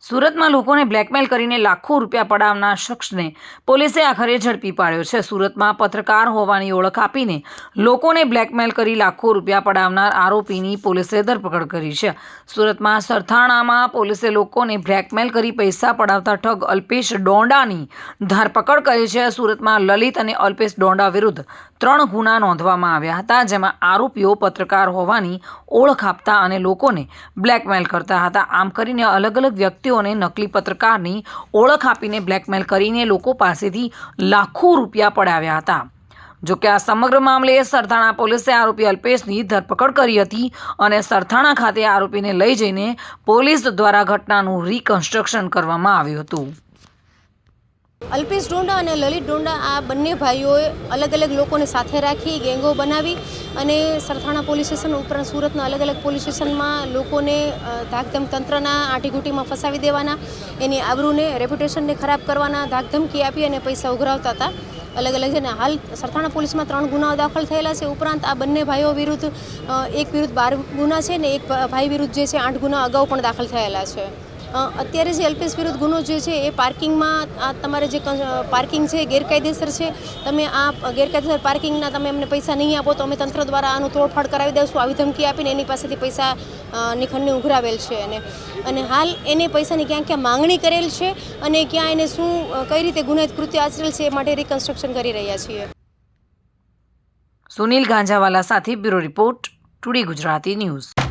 સુરતમાં લોકોને બ્લેકમેલ કરીને લાખો રૂપિયા પડાવનાર શખ્સને પોલીસે આખરે ઝડપી પાડ્યો છે। સુરતમાં પત્રકાર હોવાની ઓળખ આપીને લોકોને બ્લેકમેલ કરી લાખો રૂપિયા પડાવનાર આરોપીની પોલીસે ધરપકડ કરી છે। સુરતમાં સરથાણામાં પોલીસે લોકોને બ્લેકમેલ કરી પૈસા પડાવતા ઠગ અલ્પેશ ડોંડાની ધરપકડ કરી છે। સુરતમાં લલિત અને અલ્પેશ ડોંડા વિરુદ્ધ 3 ગુના નોંધવામાં આવ્યા હતા, જેમાં આરોપીઓ પત્રકાર હોવાની ઓળખ આપતા અને લોકોને બ્લેકમેલ કરતા હતા। આમ કરીને અલગ અલગ વ્યક્તિઓ નકલી પત્રકારની ઓળખ આપીને બ્લેકમેલ કરીને લોકો પાસેથી લાખો રૂપિયા પડાવ્યા હતા। જો કે આ સમગ્ર મામલે સરથાણા પોલીસે આરોપી અલ્પેશની ધરપકડ કરી હતી અને સરથાણા ખાતે આરોપીને લઈ જઈને પોલીસ દ્વારા ઘટનાનું રિકન્સ્ટ્રક્શન કરવામાં આવ્યું હતું। અલ્પેશ ડોંડા અને લલિત ડોંડા આ બંને ભાઈઓએ અલગ અલગ લોકોને સાથે રાખી ગેંગો બનાવી અને સરથાણા પોલીસ સ્ટેશન ઉપરાંત સુરતના અલગ અલગ પોલીસ સ્ટેશનમાં લોકોને ધાકધમ તંત્રના આંટીઘૂંટીમાં ફસાવી દેવાના, એની આબરૂને રેપ્યુટેશનને ખરાબ કરવાના ધાકધમકી આપી અને પૈસા ઉઘરાવતા હતા અલગ અલગ છે ને। હાલ સરથાણા પોલીસમાં 3 ગુનાઓ દાખલ થયેલા છે। ઉપરાંત આ બંને ભાઈઓ વિરુદ્ધ એક વિરુદ્ધ 12 ગુના છે ને એક ભાઈ વિરુદ્ધ જે છે 8 ગુના અગાઉ પણ દાખલ થયેલા છે। અત્યારે જે અલ્પેશ વિરુદ્ધ ગુનો જે છે એ પાર્કિંગમાં તમારે જે પાર્કિંગ છે ગેરકાયદેસર છે, તમે આ ગેરકાયદેસર પાર્કિંગના તમે અમને પૈસા નહીં આપો તો અમે તંત્ર દ્વારા આનું તોડફાડ કરાવી દઈશું, આવી ધમકી આપીને એની પાસેથી પૈસાની ખંડની ઉઘરાવેલ છે અને હાલ એને પૈસાની ક્યાં ક્યાં માંગણી કરેલ છે અને ક્યાં એને શું કઈ રીતે ગુનાહિત કૃત્ય આચરેલ છે એ માટે રિકન્સ્ટ્રક્શન કરી રહ્યા છીએ। સુનિલ ગાંજાવાલા સાથે bureau report, today Gujarati news.